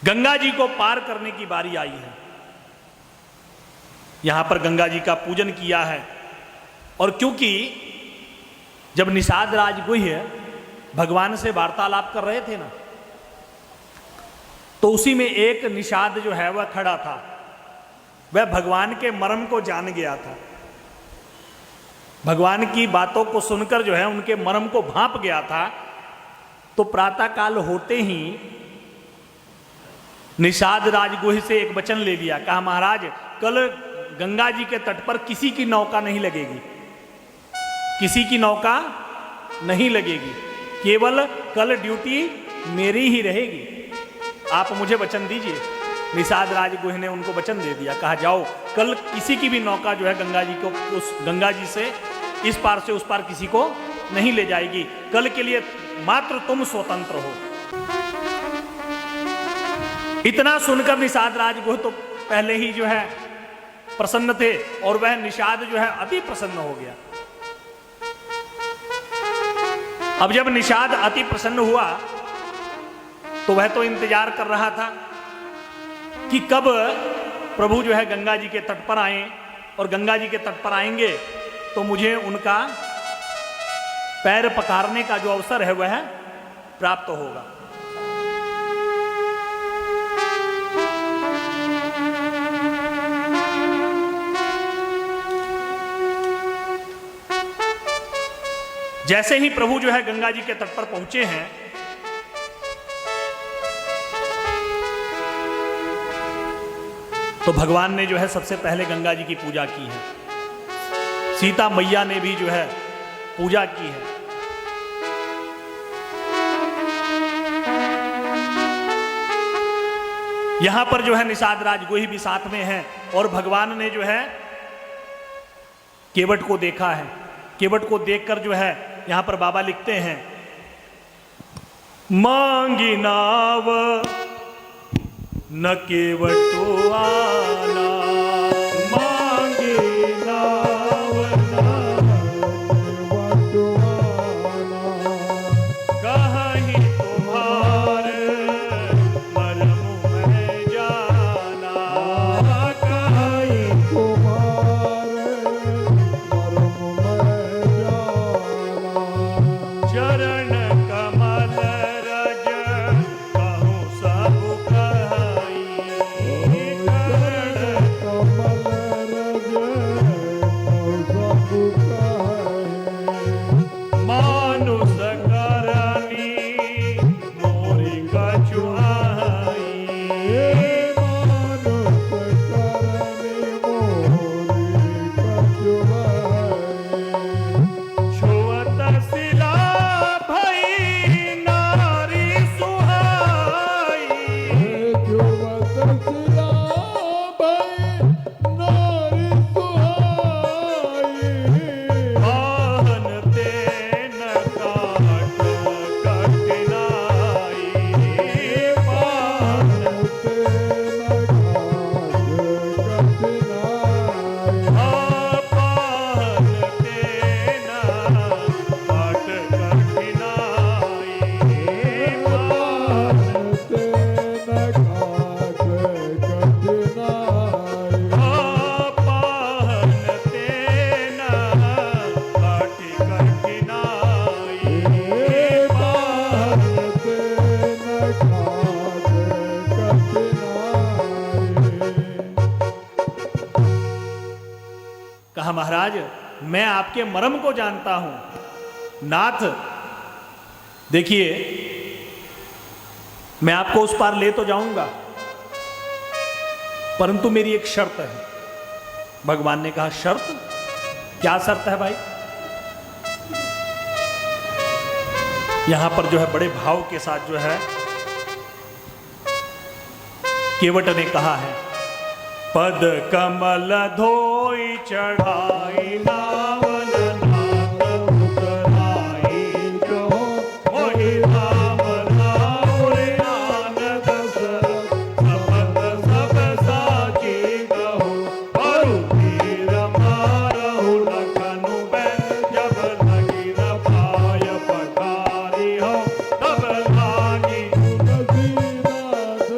गंगा जी को पार करने की बारी आई है। यहां पर गंगा जी का पूजन किया है। और क्योंकि जब निषाद राजगुह्य भगवान से वार्तालाप कर रहे थे ना, तो उसी में एक निषाद जो है वह खड़ा था, वह भगवान के मर्म को जान गया था। भगवान की बातों को सुनकर जो है उनके मर्म को भांप गया था। तो प्रातःकाल होते ही निषाद राजगुह्य से एक वचन ले लिया, कहा महाराज कल गंगा जी के तट पर किसी की नौका नहीं लगेगी, किसी की नौका नहीं लगेगी, केवल कल ड्यूटी मेरी ही रहेगी, आप मुझे वचन दीजिए। निषाद राजगुह्य ने उनको वचन दे दिया, कहा जाओ कल किसी की भी नौका जो है गंगा जी को, उस गंगा जी से इस पार से उस पार किसी को नहीं ले जाएगी, कल के लिए मात्र तुम स्वतंत्र हो। इतना सुनकर निषाद राजगुह्य तो पहले ही जो है प्रसन्न थे, और वह निषाद जो है अति प्रसन्न हो गया। अब जब निषाद अति प्रसन्न हुआ तो वह तो इंतजार कर रहा था कि कब प्रभु जो है गंगा जी के तट पर आए, और गंगा जी के तट पर आएंगे तो मुझे उनका पैर पखारने का जो अवसर है वह प्राप्त होगा। जैसे ही प्रभु जो है गंगा जी के तट पर पहुंचे हैं, तो भगवान ने जो है सबसे पहले गंगा जी की पूजा की है। सीता मैया ने भी जो है पूजा की है। यहां पर जो है निषाद राजगुह्य भी साथ में है, और भगवान ने जो है केवट को देखा है। केवट को देखकर जो है यहां पर बाबा लिखते हैं, मांगी नाव न केवटो आना, मांगी नाव न केवटो आना, कहीं तुम्हार मर्म में जाना, कहीं तुम्हार मर्म में जाना, चरण कमल रज कहूँ सब महाराज मैं आपके मर्म को जानता हूं। नाथ देखिए मैं आपको उस पार ले तो जाऊंगा, परंतु मेरी एक शर्त है। भगवान ने कहा शर्त? क्या शर्त है भाई? यहां पर जो है बड़े भाव के साथ जो है केवट ने कहा है, पद कमल धोई चढ़ाई नावन नाथ उतराई, जो मोहि राम नाम रे आनंद सपत सब साची कहो, परु तीर मारहु लखनु बैल, जब लगी न पाय पठारी हो, तब लागी तुलसीदास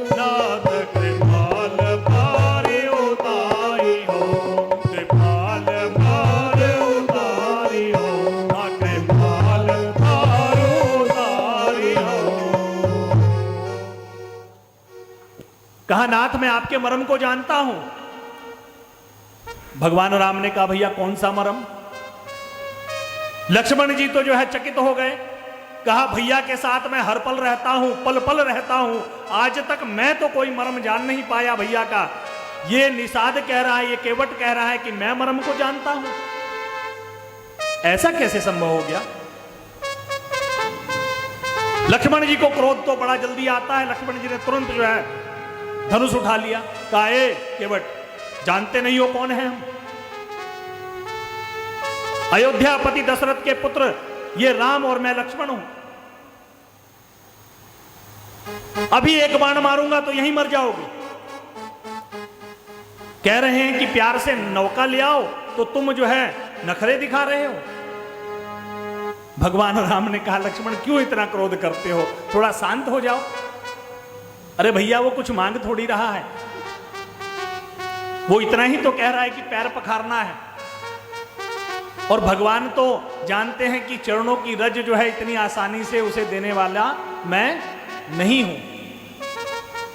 कहा नाथ मैं आपके मर्म को जानता हूं। भगवान राम ने कहा भैया कौन सा मर्म? लक्ष्मण जी तो जो है चकित हो गए। कहा भैया के साथ मैं हर पल रहता हूं, पल पल रहता हूं, आज तक मैं तो कोई मर्म जान नहीं पाया भैया का। ये निषाद कह रहा है, ये केवट कह रहा है कि मैं मर्म को जानता हूं। ऐसा कैसे संभव हो गया? लक्ष्मण जी को क्रोध तो बड़ा जल्दी आता है। लक्ष्मण जी ने तुरंत जो है धनुष उठा लिया। कहा ए केवट, जानते नहीं हो कौन है हम? अयोध्यापति दशरथ के पुत्र ये राम और मैं लक्ष्मण हूं। अभी एक बाण मारूंगा तो यहीं मर जाओगे। कह रहे हैं कि प्यार से नौका ले आओ तो तुम जो है नखरे दिखा रहे हो। भगवान राम ने कहा लक्ष्मण क्यों इतना क्रोध करते हो, थोड़ा शांत हो जाओ। अरे भैया वो कुछ मांग थोड़ी रहा है, वो इतना ही तो कह रहा है कि पैर पखारना है। और भगवान तो जानते हैं कि चरणों की रज जो है इतनी आसानी से उसे देने वाला मैं नहीं हूं।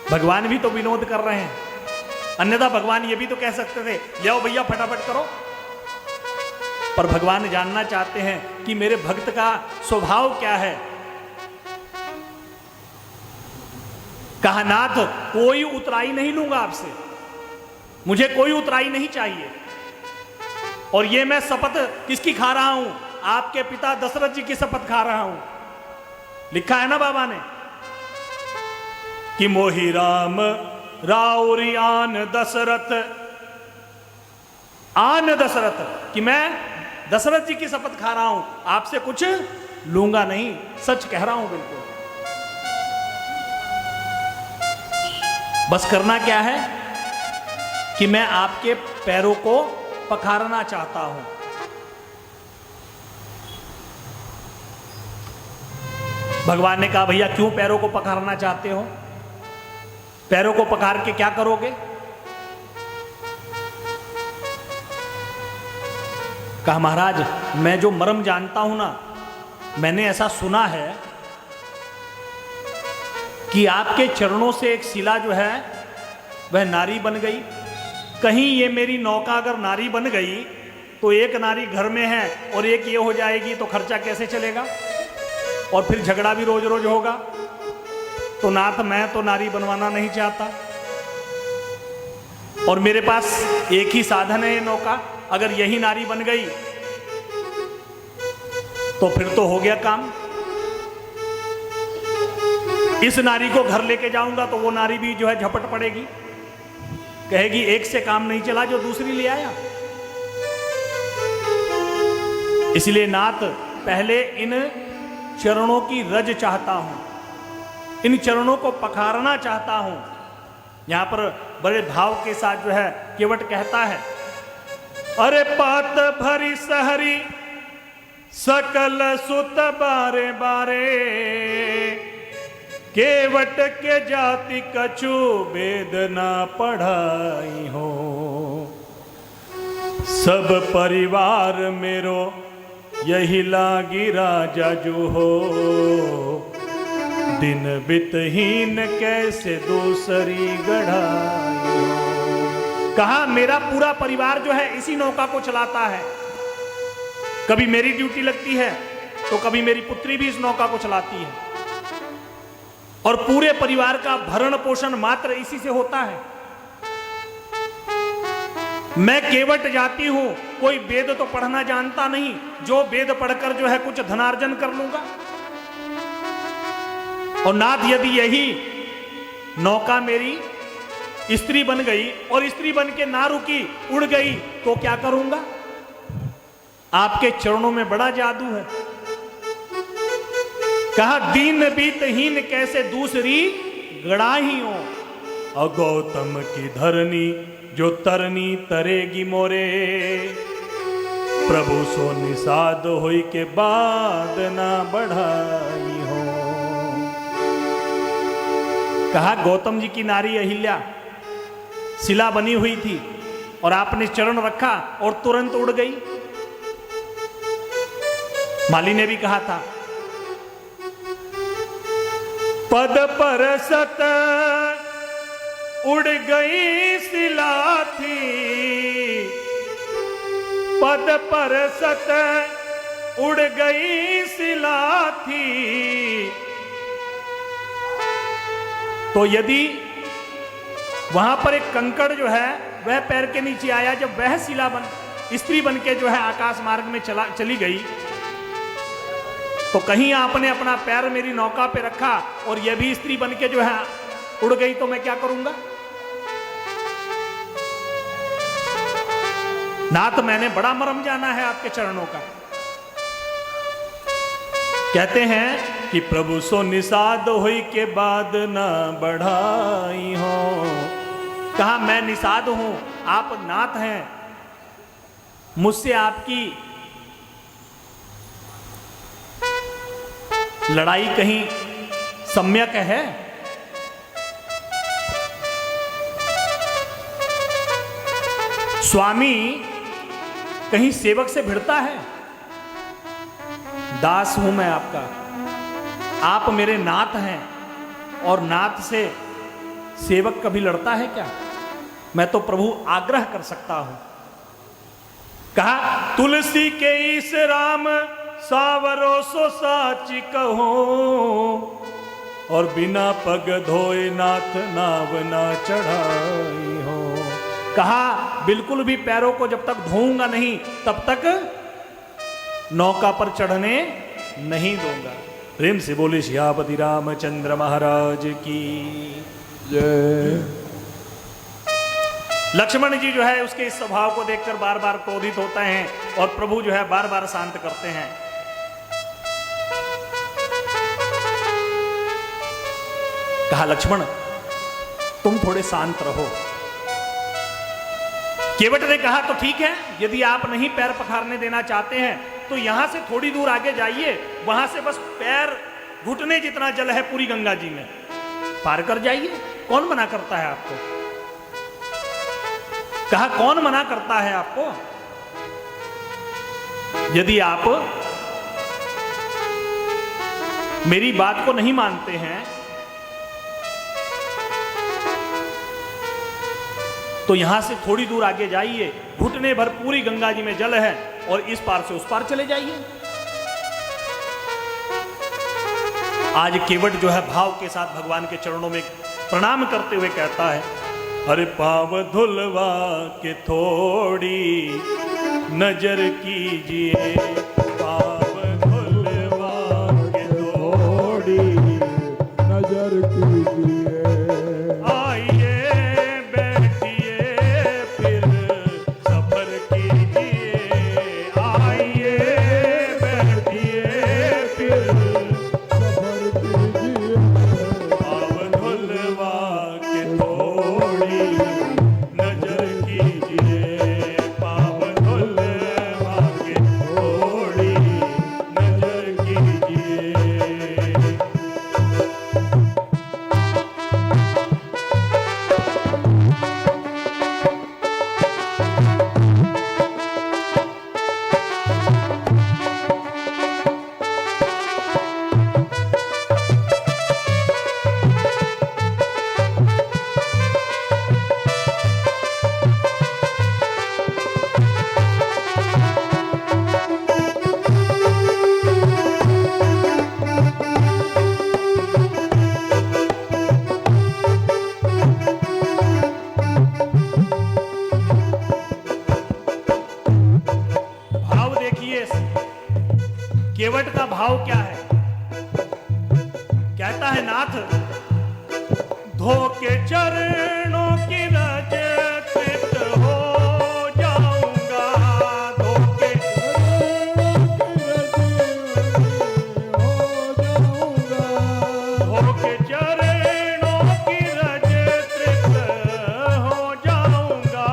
भगवान भी तो विनोद कर रहे हैं, अन्यथा भगवान ये भी तो कह सकते थे ले आओ भैया फटाफट करो। पर भगवान जानना चाहते हैं कि मेरे भक्त का स्वभाव क्या है। कहा नाथ कोई उतराई नहीं लूंगा आपसे, मुझे कोई उतराई नहीं चाहिए। और ये मैं शपथ किसकी खा रहा हूं? आपके पिता दशरथ जी की शपथ खा रहा हूं। लिखा है ना बाबा ने कि मोहि राम राउरी आन दशरथ, आन दशरथ, कि मैं दशरथ जी की शपथ खा रहा हूं, आपसे कुछ लूंगा नहीं। सच कह रहा हूं बिल्कुल। बस करना क्या है कि मैं आपके पैरों को पखारना चाहता हूं। भगवान ने कहा भैया क्यों पैरों को पखारना चाहते हो? पैरों को पखार के क्या करोगे? कहा महाराज मैं जो मर्म जानता हूं ना, मैंने ऐसा सुना है कि आपके चरणों से एक शिला जो है वह नारी बन गई। कहीं ये मेरी नौका अगर नारी बन गई तो एक नारी घर में है और एक ये हो जाएगी तो खर्चा कैसे चलेगा? और फिर झगड़ा भी रोज रोज होगा। तो नाथ मैं तो नारी बनवाना नहीं चाहता, और मेरे पास एक ही साधन है ये नौका। अगर यही नारी बन गई तो फिर तो हो गया काम। इस नारी को घर लेके जाऊंगा तो वो नारी भी जो है झपट पड़ेगी, कहेगी एक से काम नहीं चला जो दूसरी ले आया। इसलिए नाथ पहले इन चरणों की रज चाहता हूं, इन चरणों को पखारना चाहता हूं। यहां पर बड़े भाव के साथ जो है केवट कहता है अरे पात भरी सहरी सकल सुत बारे बारे, केवट के जाति कछु वेद ना पढ़ाई हो, सब परिवार मेरो यही लागी राजा जो हो, दिन बितहीन कैसे दूसरी गढ़ाई हो। कहा मेरा पूरा परिवार जो है इसी नौका को चलाता है। कभी मेरी ड्यूटी लगती है तो कभी मेरी पुत्री भी इस नौका को चलाती है, और पूरे परिवार का भरण पोषण मात्र इसी से होता है। मैं केवट जाती हूं, कोई वेद तो पढ़ना जानता नहीं, जो वेद पढ़कर जो है कुछ धनार्जन कर लूंगा। और नाथ यदि यही नौका मेरी स्त्री बन गई और स्त्री बन के ना रुकी, उड़ गई, तो क्या करूंगा? आपके चरणों में बड़ा जादू है। कहा दीन बीतहीन कैसे दूसरी गड़ाही हो, और गौतम की धरनी जो तरनी तरेगी मोरे, प्रभु सो निषाद होई के बाद ना बढ़ाई हो। कहा गौतम जी की नारी अहिल्या शिला बनी हुई थी और आपने चरण रखा और तुरंत उड़ गई। माली ने भी कहा था पद पर सत उड़ गई सिला थी, पद पर सत उड़ गई सिला थी। तो यदि वहां पर एक कंकड़ जो है वह पैर के नीचे आया, जब वह शिला स्त्री बन के जो है आकाश मार्ग में चली गई, तो कहीं आपने अपना पैर मेरी नौका पे रखा और यह भी स्त्री बन के जो है उड़ गई, तो मैं क्या करूंगा? नाथ मैंने बड़ा मरम जाना है आपके चरणों का। कहते हैं कि प्रभु सो निषाद हुई के बाद न बढ़ाई हो। कहा मैं निषाद हूं, आप नाथ हैं, मुझसे आपकी लड़ाई कहीं सम्यक है? स्वामी कहीं सेवक से भिड़ता है? दास हूं मैं आपका, आप मेरे नाथ हैं, और नाथ से सेवक कभी लड़ता है क्या? मैं तो प्रभु आग्रह कर सकता हूं। कहा तुलसी के इस राम सावरो सो साची कहो, और बिना पग धोए नाथ नाव ना चढ़ाई हो। कहा बिल्कुल भी पैरों को जब तक धोऊंगा नहीं तब तक नौका पर चढ़ने नहीं दूंगा। प्रेम से बोले सियापति रामचंद्र महाराज की जय। लक्ष्मण जी जो है उसके इस स्वभाव को देखकर बार बार क्रोधित होते हैं और प्रभु जो है बार बार शांत करते हैं। कहा लक्ष्मण तुम थोड़े शांत रहो। केवट ने कहा तो ठीक है, यदि आप नहीं पैर पखारने देना चाहते हैं तो यहां से थोड़ी दूर आगे जाइए, वहां से बस पैर घुटने जितना जल है पूरी गंगा जी में, पार कर जाइए। कौन मना करता है आपको? कहा कौन मना करता है आपको? यदि आप मेरी बात को नहीं मानते हैं तो यहां से थोड़ी दूर आगे जाइए, घुटने भर पूरी गंगा जी में जल है, और इस पार से उस पार चले जाइए। आज केवट जो है भाव के साथ भगवान के चरणों में प्रणाम करते हुए कहता है, अरे पाव धुलवा के थोड़ी नजर कीजिए, पाव धुलवा के थोड़ी नजर कीजिए। केवट का भाव क्या है? कहता है नाथ धो के चरणों की रज कृत हो जाऊंगा, धो के चरणों की रज कृत हो जाऊंगा,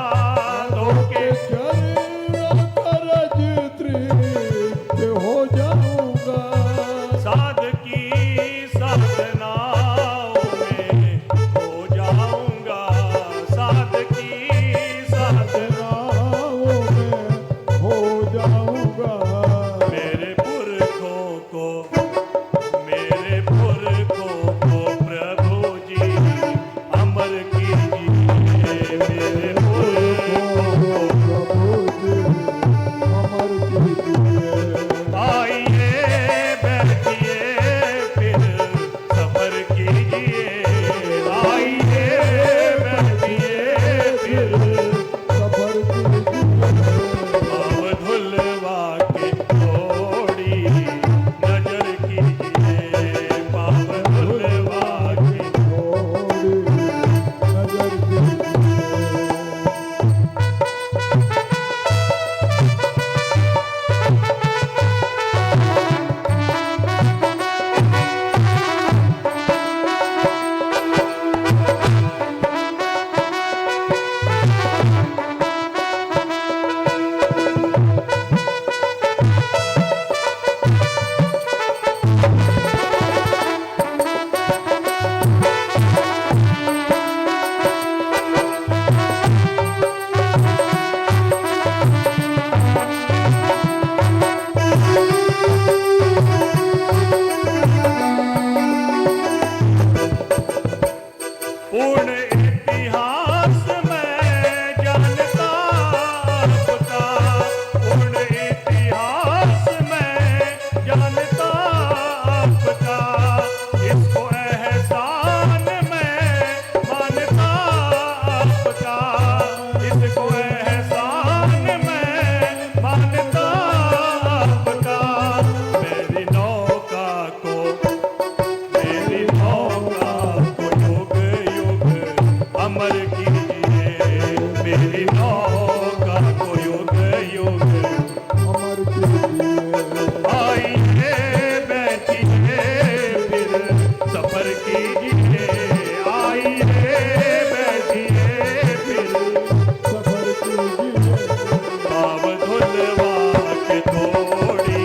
धो के चरणों की रज कृत हो जाऊंगा, साध की साधनाओं में हो जाऊंगा। पूर्ण इतिहास मैं जानता आपका, पूर्ण इतिहास मैं जानता आपका, इसको एहसान मैं मानता आपका, इसको एहसान मैं मानता आपका। मेरी नौका को योग योग अमर कीजिए, मेरी नौका को योग योग अमर कीजिए। आइए बैठिए फिर सफर कीजिए, आइए बैठिए फिर सफर कीजिए। पाव धुलवा के थोड़ी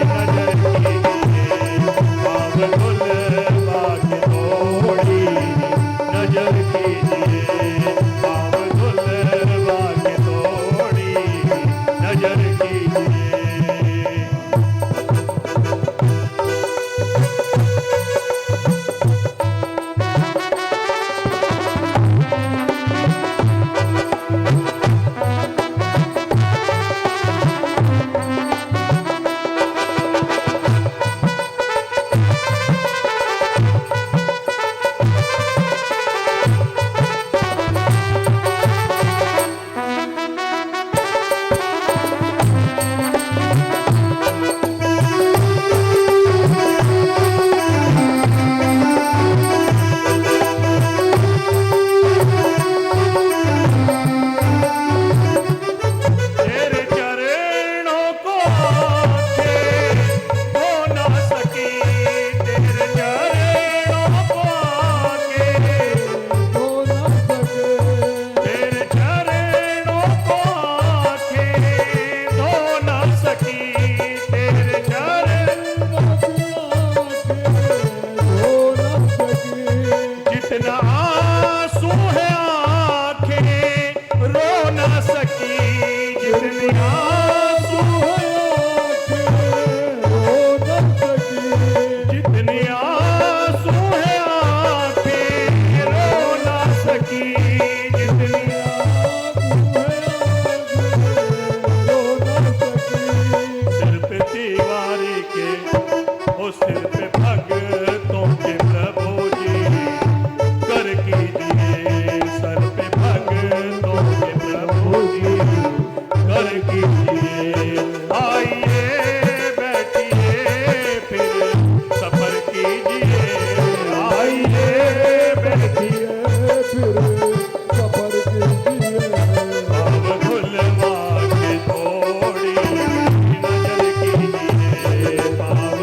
नजर कीजिए, पाव धुलवा के थोड़ी नजर कीजिए, पाव धुलवा के थोड़ी नजर कीजिए। तेरे चरणों को थे धो ना सकी, तेरे चरणों को आके धो न सके। तेरे चरणों को आके धो ना सकी, तेरे चरण धो न सके। जितना आंसू है आंखें रो ना सकी, जितनी आंसू जितनी आंसू है आंखें रो ना सकी, जितनी सिर पे दीवारी के ओ सिर पे भगतों के प्रभु जी कर कीजिए, सर पे भगतों के प्रभु जी कर कीजिए। आइए बैठिए फिर सफर कीजिए, आइए बैठिए पाव धुलवा के थोड़ी नजर कीजिए, पाव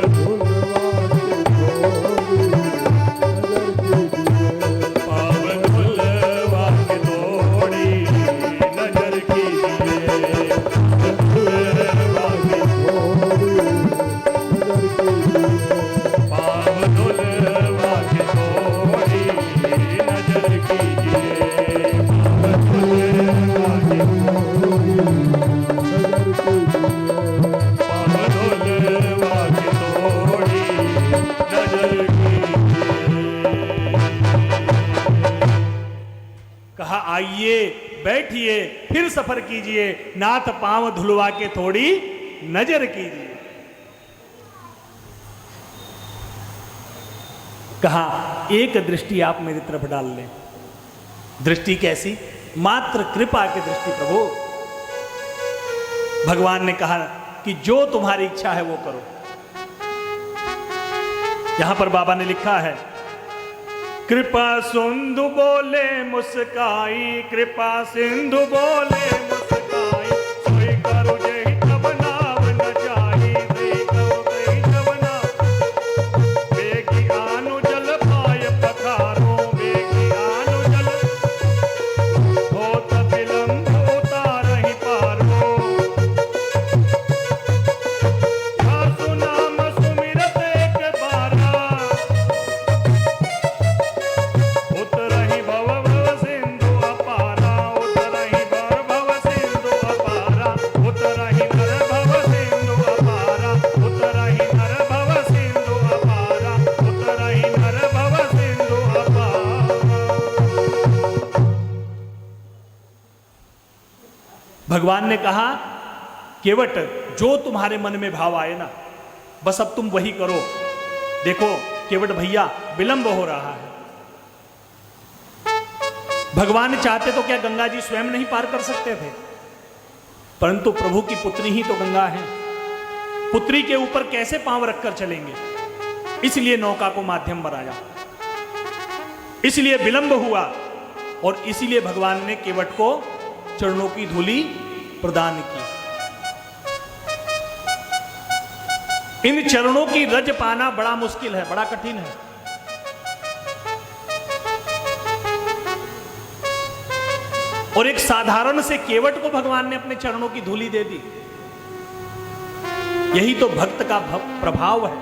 पाव धुलवा के थोड़ी नजर कीजिए, धुलवा के पाव धुलवा के थोड़ी नजर कीजिए, पाव धुलवा के पाव धुलवा के थोड़ी नजर कीजिए। कहा आइए बैठिए फिर सफर कीजिए, नाथ पांव धुलवा के थोड़ी नजर कीजिए। कहा एक दृष्टि आप मेरी तरफ डाल लें। दृष्टि कैसी? मात्र कृपा की दृष्टि प्रभु। भगवान ने कहा कि जो तुम्हारी इच्छा है वो करो। यहां पर बाबा ने लिखा है, कृपा सिंधु बोले मुस्काई, कृपा सिंधु बोले मुस्काई, सोई करो जय तब नाव न जाई, सोई करो जय तब नाव। बेगी आनु जल पाय पखारो, बेगी आनु जल होत विलंब उतारहि पारो। सासु नाम सुमिरत एक बारा, उतरहि भव भव सिंधु अपारा, उतरहि भव भव भगवान ने कहा केवट जो तुम्हारे मन में भाव आए ना, बस अब तुम वही करो। देखो केवट भैया विलंब हो रहा है। भगवान चाहते तो क्या गंगा जी स्वयं नहीं पार कर सकते थे, परंतु प्रभु की पुत्री ही तो गंगा है। पुत्री के ऊपर कैसे पांव रखकर चलेंगे, इसलिए नौका को माध्यम बनाया, इसलिए विलंब हुआ और इसीलिए भगवान ने केवट को चरणों की धूलि प्रदान की। इन चरणों की रज पाना बड़ा मुश्किल है, बड़ा कठिन है। और एक साधारण से केवट को भगवान ने अपने चरणों की धूलि दे दी। यही तो भक्त का प्रभाव है।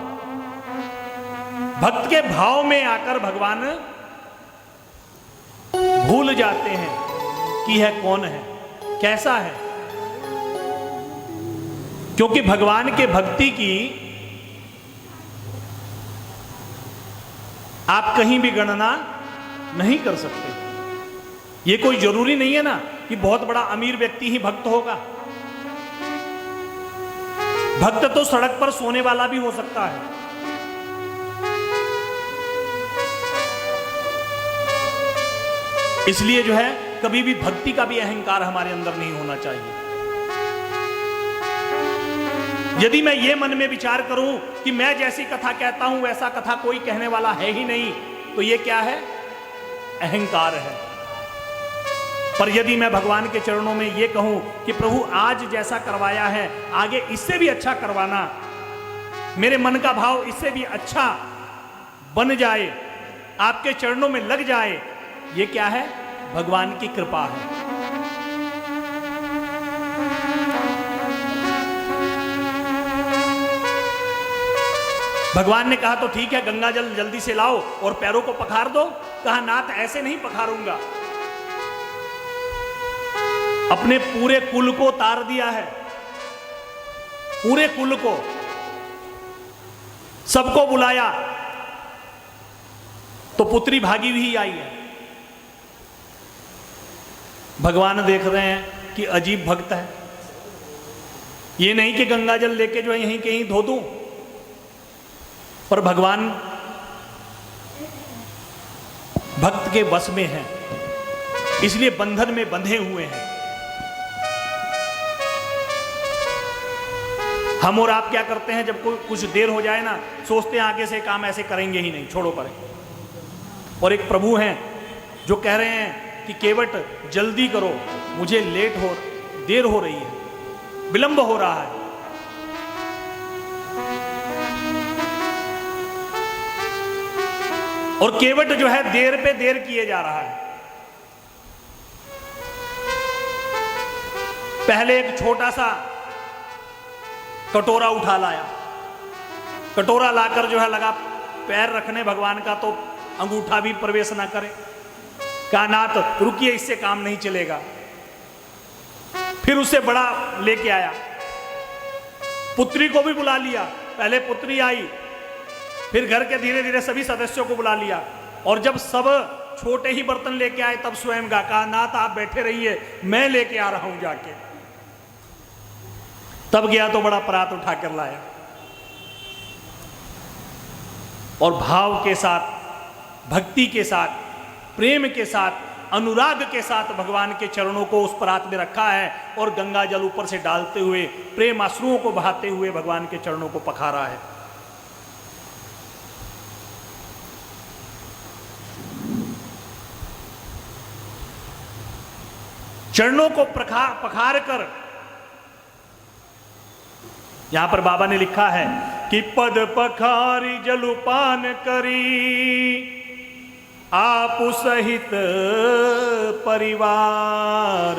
भक्त के भाव में आकर भगवान भूल जाते हैं कि है कौन है, कैसा है। क्योंकि भगवान के भक्ति की आप कहीं भी गणना नहीं कर सकते। ये कोई जरूरी नहीं है ना कि बहुत बड़ा अमीर व्यक्ति ही भक्त होगा। भक्त तो सड़क पर सोने वाला भी हो सकता है। इसलिए जो है कभी भी भक्ति का भी अहंकार हमारे अंदर नहीं होना चाहिए। यदि मैं ये मन में विचार करूं कि मैं जैसी कथा कहता हूं वैसा कथा कोई कहने वाला है ही नहीं, तो ये क्या है? अहंकार है। पर यदि मैं भगवान के चरणों में ये कहूं कि प्रभु आज जैसा करवाया है आगे इससे भी अच्छा करवाना, मेरे मन का भाव इससे भी अच्छा बन जाए, आपके चरणों में लग जाए, ये क्या है? भगवान की कृपा है। भगवान ने कहा तो ठीक है, गंगा जल जल्दी से लाओ और पैरों को पखार दो। कहा नाथ ऐसे नहीं पखारूंगा, अपने पूरे कुल को तार दिया है, पूरे कुल को, सबको बुलाया तो पुत्री भागी हुई आई है। भगवान देख रहे हैं कि अजीब भक्त है, ये नहीं कि गंगा जल लेके जो है यहीं कहीं धो दूं, पर भगवान भक्त के वश में है, इसलिए बंधन में बंधे हुए हैं। हम और आप क्या करते हैं, जब कोई कुछ देर हो जाए ना, सोचते हैं आगे से काम ऐसे करेंगे ही नहीं, छोड़ो परे। और एक प्रभु हैं जो कह रहे हैं कि केवट जल्दी करो, मुझे देर हो रही है, विलंब हो रहा है। और केवट जो है देर पे देर किए जा रहा है। पहले एक छोटा सा कटोरा उठा लाया, कटोरा लाकर जो है लगा पैर रखने भगवान का, तो अंगूठा भी प्रवेश ना करे। कहा नाथ रुकिए, इससे काम नहीं चलेगा। फिर उससे बड़ा लेके आया, पुत्री को भी बुला लिया। पहले पुत्री आई, फिर घर के धीरे धीरे सभी सदस्यों को बुला लिया, और जब सब छोटे ही बर्तन लेके आए तब स्वयं कहा नाथ आप बैठे रहिए, मैं लेके आ रहा हूं जाके। तब गया तो बड़ा परात उठा कर लाया, और भाव के साथ, भक्ति के साथ, प्रेम के साथ, अनुराग के साथ भगवान के चरणों को उस परात में रखा है, और गंगा जल ऊपर से डालते हुए, प्रेम आंसुओं को बहाते हुए भगवान के चरणों को पखारा है। चरणों को पखार कर, यहां पर बाबा ने लिखा है कि पद पखारी जलुपान करी आप सहित परिवार,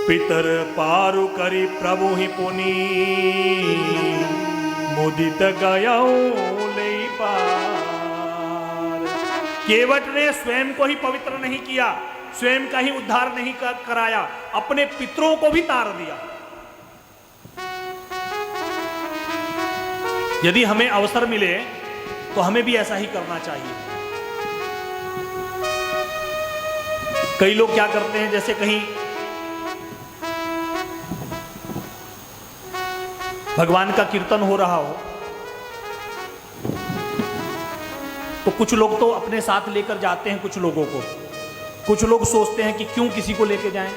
पितर पारु करी प्रभु ही पुनी मुदित गयाऊ ले पार। केवट ने स्वयं को ही पवित्र नहीं किया, स्वयं का ही उद्धार नहीं कराया, अपने पितरों को भी तार दिया। यदि हमें अवसर मिले तो हमें भी ऐसा ही करना चाहिए। कई लोग क्या करते हैं, जैसे कहीं भगवान का कीर्तन हो रहा हो, तो कुछ लोग तो अपने साथ लेकर जाते हैं कुछ लोगों को। कुछ लोग सोचते हैं कि क्यों किसी को लेके जाएं,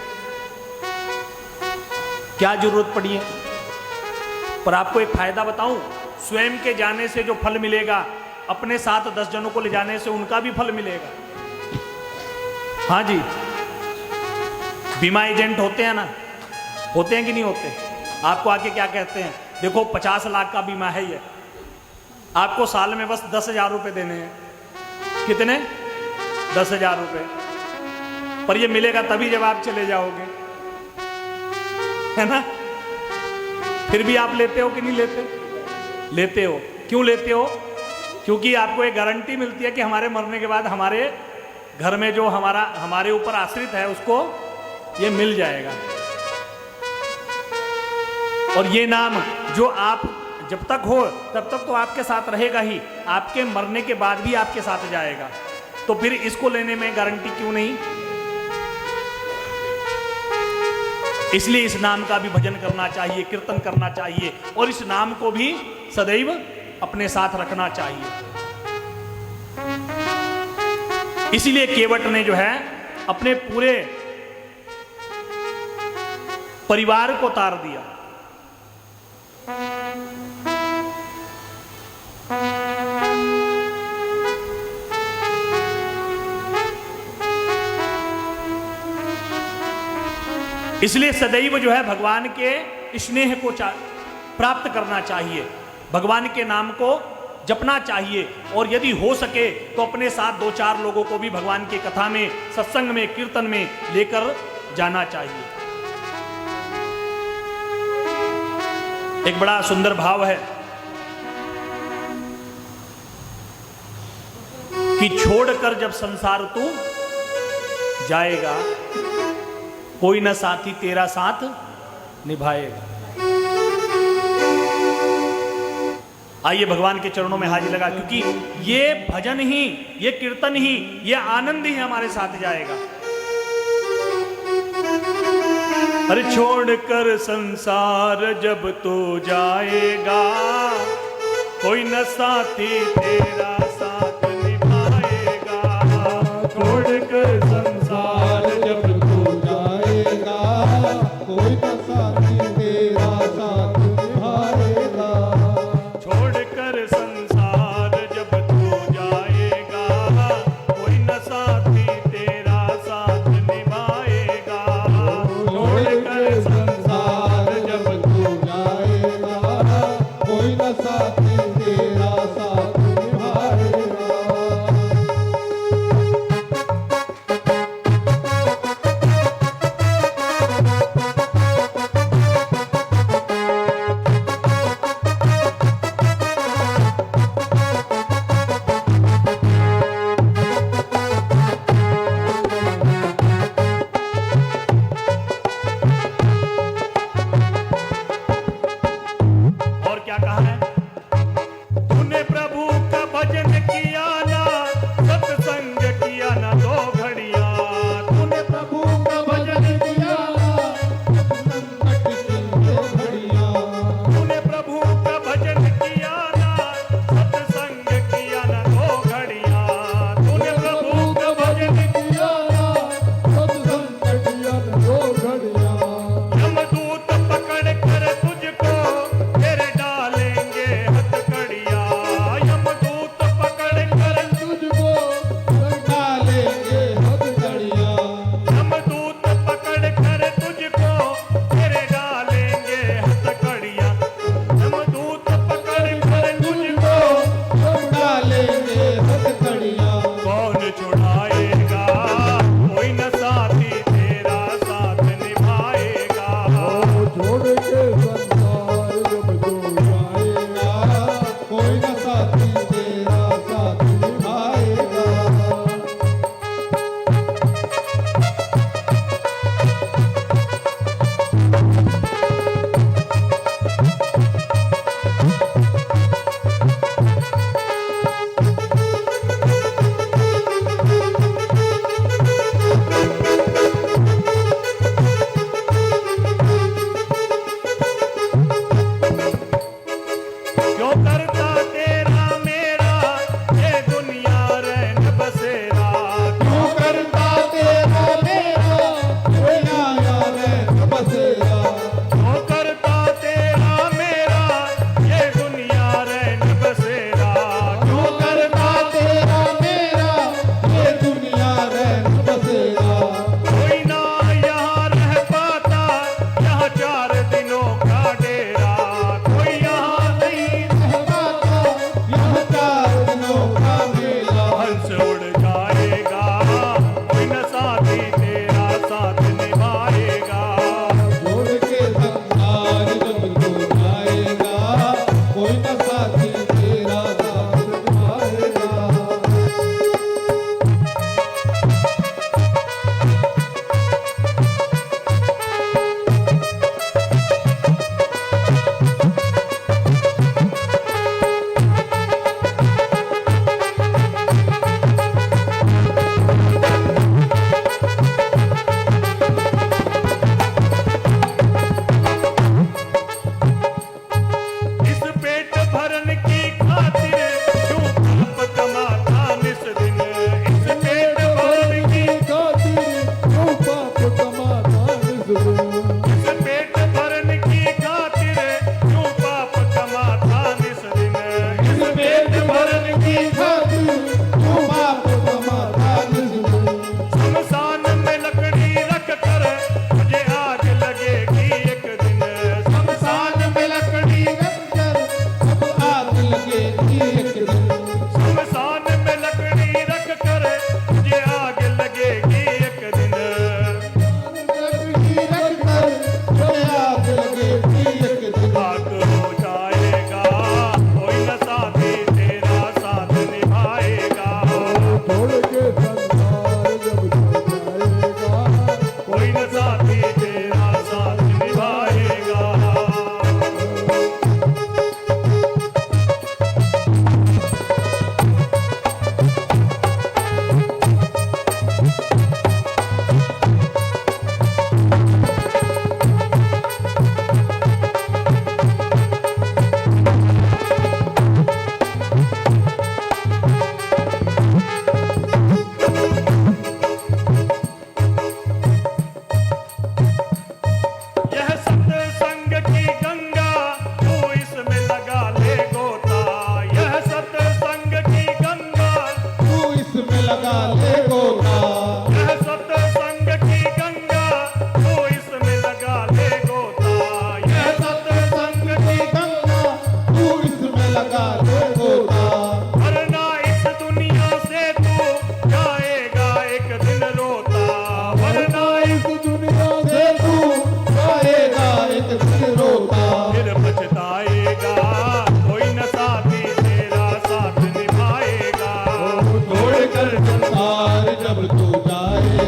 क्या जरूरत पड़ी है। पर आपको एक फायदा बताऊं, स्वयं के जाने से जो फल मिलेगा, अपने साथ 10 जनों को ले जाने से उनका भी फल मिलेगा। हाँ जी, बीमा एजेंट होते हैं ना, होते हैं कि नहीं होते? आपको आके क्या कहते हैं, देखो 50 लाख का बीमा है ये, आपको साल में बस 10,000 रुपये देने हैं। कितने? 10,000 रुपये। पर ये मिलेगा तभी जब आप चले जाओगे, है ना? फिर भी आप लेते हो कि नहीं लेते? लेते हो। क्यों लेते हो? क्योंकि आपको एक गारंटी मिलती है कि हमारे मरने के बाद हमारे घर में जो हमारे ऊपर आश्रित है उसको ये मिल जाएगा। और ये नाम जो आप जब तक हो तब तक तो आपके साथ रहेगा ही, आपके मरने के बाद भी आपके साथ जाएगा। तो फिर इसको लेने में गारंटी क्यों नहीं? इसलिए इस नाम का भी भजन करना चाहिए, कीर्तन करना चाहिए, और इस नाम को भी सदैव अपने साथ रखना चाहिए। इसलिए केवट ने जो है अपने पूरे परिवार को तार दिया। इसलिए सदैव जो है भगवान के स्नेह को प्राप्त करना चाहिए, भगवान के नाम को जपना चाहिए, और यदि हो सके तो अपने साथ 2-4 लोगों को भी भगवान की कथा में, सत्संग में, कीर्तन में लेकर जाना चाहिए। एक बड़ा सुंदर भाव है कि छोड़कर जब संसार तू जाएगा, कोई न साथी तेरा साथ निभाएगा। आइए भगवान के चरणों में हाजिर लगा, क्योंकि ये भजन ही, ये कीर्तन ही, ये आनंद ही हमारे साथ जाएगा। अरे छोड़कर संसार जब तू जाएगा, कोई न साथी तेरा साथ निभाएगा। छोड़कर संसार जब तू जाएगा, कोई न साथी तेरा साथ निभाएगा। छोड़कर संसार जब तू जाएगा, कोई न साथी तेरा साथ निभाएगा। छोड़कर संसार जब तू जाएगा, कोई न साथी तेरा साथ निभाएगा।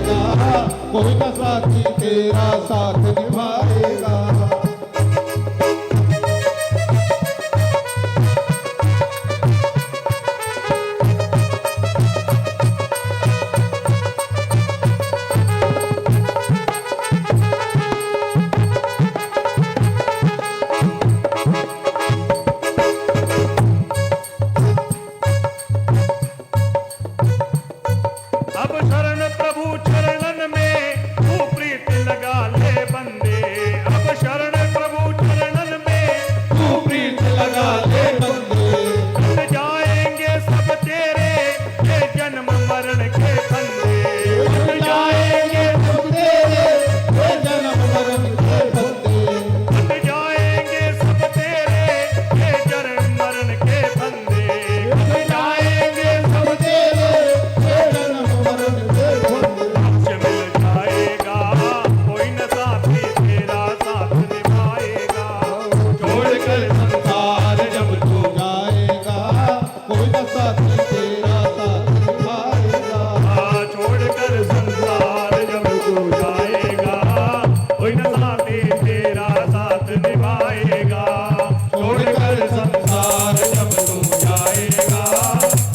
जाएगा, कोई न साथी तेरा साथ निभाएगा। अब शरण प्रभु चरणन में तू प्रीत लगा ले बंदे। अब शरण प्रभु चरणन में तू प्रीत लगा ले बंदे, कट जाएंगे सब तेरे ये जन्म मरण के फंदे। कट जाएंगे सब तेरे ये जन्म मरण के बंदे। कट जाएंगे सब तेरे ये जन्म मरण के फंदे। कट जाएंगे सब तेरे ये जन्म मरण के बंदे। से मिल जाएगा कोई न साथी तेरा साथ निभाएगा। छोड़कर संसार जब तू जाएगा, कोई न साथी तेरा साथ निभाएगा। छोड़कर संसार जब तू जाएगा कोई न साथी तेरा साथ निभाएगा। छोड़कर संसार जब तू जाएगा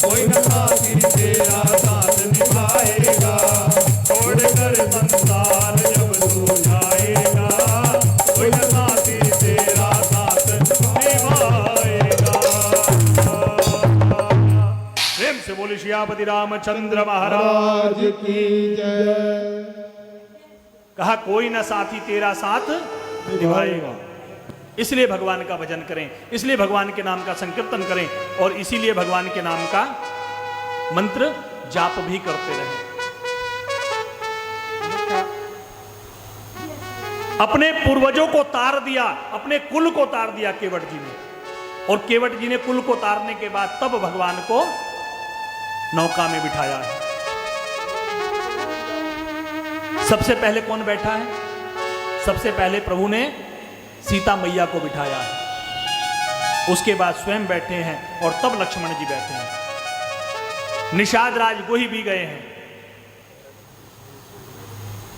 कोई न साथी तेरा साथ निभाएगा। छोड़कर संसार जब तू जाएगा कोई न साथी तेरा साथ निभाएगा। प्रेम से बोले श्यापति रामचंद्र महाराज। राज की जय। कहा कोई न साथी तेरा साथ निभाएगा। इसलिए भगवान का भजन करें, इसलिए भगवान के नाम का संकीर्तन करें और इसीलिए भगवान के नाम का मंत्र जाप भी करते रहें। अपने पूर्वजों को तार दिया, अपने कुल को तार दिया केवट जी ने, और केवट जी ने कुल को तारने के बाद तब भगवान को नौका में बिठाया है। सबसे पहले कौन बैठा है? सबसे पहले प्रभु ने सीता मैया को बिठाया है, उसके बाद स्वयं बैठे हैं और तब लक्ष्मण जी बैठे हैं। निषाद राज गोही भी गए हैं,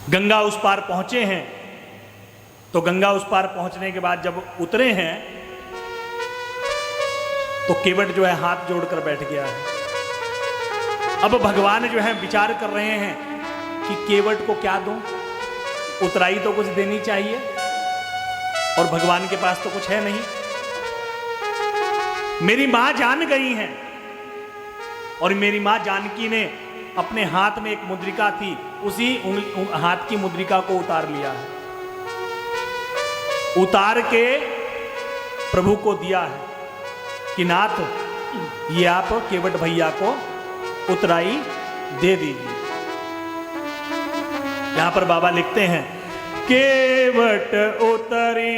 गंगा उस पार पहुंचे हैं। तो गंगा उस पार पहुंचने के बाद जब उतरे हैं तो केवट जो है हाथ जोड़कर बैठ गया है। अब भगवान जो है विचार कर रहे हैं कि केवट को क्या दूं, उतराई तो कुछ देनी चाहिए और भगवान के पास तो कुछ है नहीं। मेरी मां जान गई हैं और मेरी मां जानकी ने अपने हाथ में एक मुद्रिका थी, उसी हाथ की मुद्रिका को उतार लिया है, उतार के प्रभु को दिया है कि नाथ ये आप केवट भैया को उतराई दे दीजिए। यहां पर बाबा लिखते हैं केवट उतरी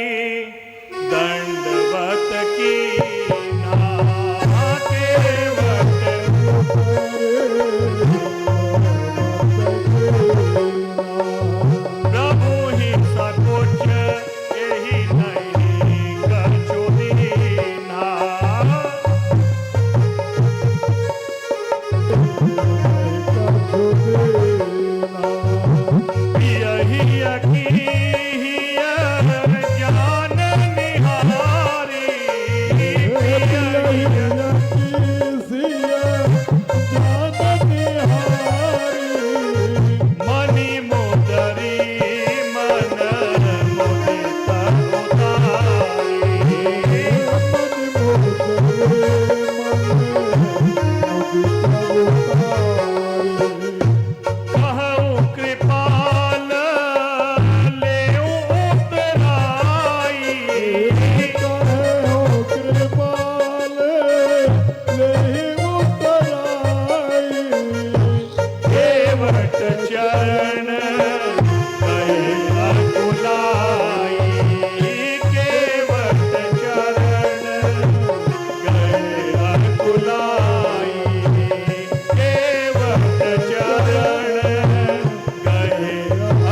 दंडवत की ना, केवट प्रभु ही सकुच यही नहीं कछु दीना। यही ज्ञान निहारी, मणि मुदरी मन मुदित कहूँ कृपाल लेऊ उतराई, केवट चरण गए अकुलाई, केवट चरण गए अकुलाई, केवट चरण गए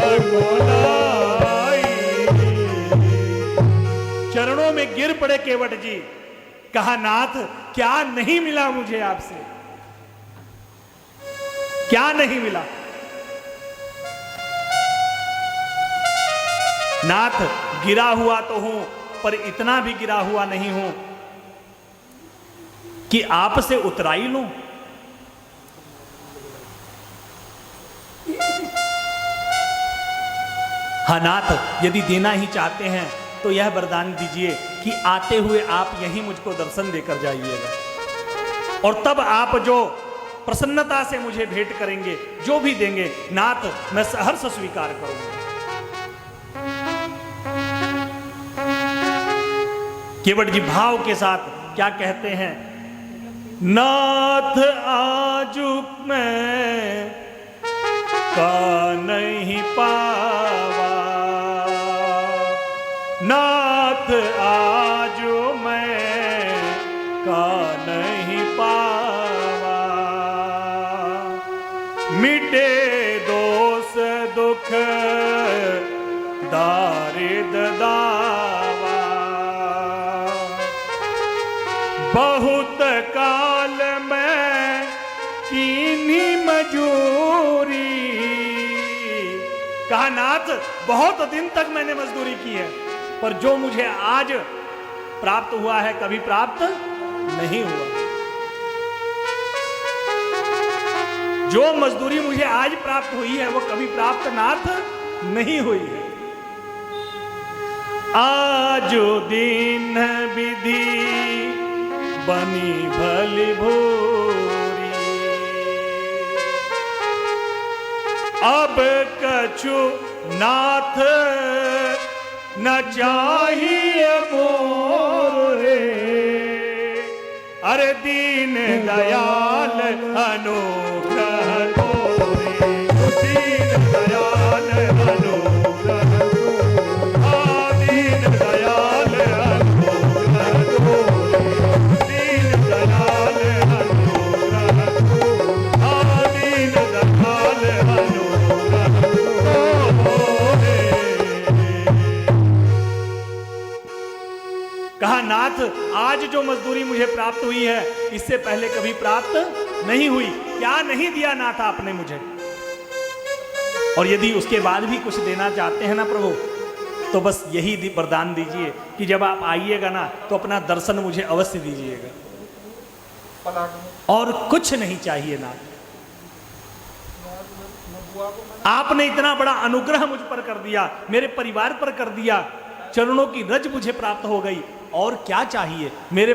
अकुलाई। चरणों में गिर पड़े केवट जी, कहा नाथ क्या नहीं मिला मुझे आपसे, क्या नहीं मिला। नाथ गिरा हुआ तो हूं, पर इतना भी गिरा हुआ नहीं हूं कि आपसे उतराई लूं। हाँ नाथ, यदि देना ही चाहते हैं तो यह वरदान दीजिए कि आते हुए आप यहीं मुझको दर्शन देकर जाइएगा, और तब आप जो प्रसन्नता से मुझे भेंट करेंगे, जो भी देंगे नाथ, मैं सहर्ष स्वीकार करूंगा। केवट जी भाव के साथ क्या कहते हैं, नाथ आजुक मैं का नहीं पावा, नाथ आजो मैं का नहीं पावा, मिटे दोष दुख दारिद दावा, बहुत काल में कीनी मजूरी। कहा नाथ बहुत दिन तक मैंने मजदूरी की है, पर जो मुझे आज प्राप्त हुआ है कभी प्राप्त नहीं हुआ। जो मजदूरी मुझे आज प्राप्त हुई है वो कभी प्राप्त नाथ नहीं हुई है। आजो दिन विधि बनी भली भूरी, अब कछु नाथ न चाहिए मोरे, अरे दीन दयाल अनुग्रह तोरे, दीन दयाल अनुग्रह तोरे, दीन दयाल अनुग्रह तोरे, दीन दयाल अनुग्रह तोरे, दीन दयाल अनुग्रह तोरे। कहा नाथ आज जो मजदूरी मुझे प्राप्त हुई है इससे पहले कभी प्राप्त नहीं हुई। क्या नहीं दिया नाथ आपने मुझे, और यदि उसके बाद भी कुछ देना चाहते हैं ना प्रभु, तो बस यही वरदान दीजिए कि जब आप आइएगा ना तो अपना दर्शन मुझे अवश्य दीजिएगा, और कुछ नहीं चाहिए नाथ। आपने इतना बड़ा अनुग्रह मुझ पर कर दिया, मेरे परिवार पर कर दिया, चरणों की रज मुझे प्राप्त हो गई, और क्या चाहिए। मेरे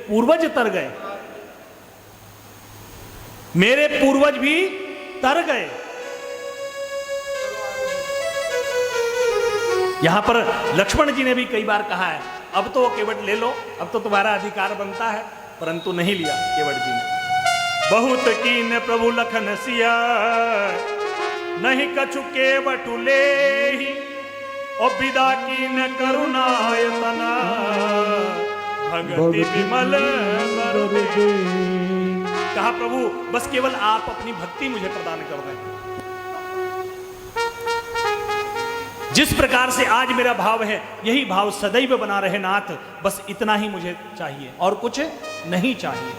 पूर्वज तर गए, मेरे पूर्वज भी तर गए। यहां पर लक्ष्मण जी ने भी कई बार कहा है अब तो केवट ले लो, अब तो तुम्हारा अधिकार बनता है, परंतु नहीं लिया केवट जी ने। बहुत कीन प्रभु लखन सिया, नहीं कछु केवट लेहि, और विदा कीन करुणायतना, भक्ति विमल बरदे। कहा प्रभु बस केवल आप अपनी भक्ति मुझे प्रदान कर दें। जिस प्रकार से आज मेरा भाव है यही भाव सदैव बना रहे नाथ, बस इतना ही मुझे चाहिए और कुछ नहीं चाहिए।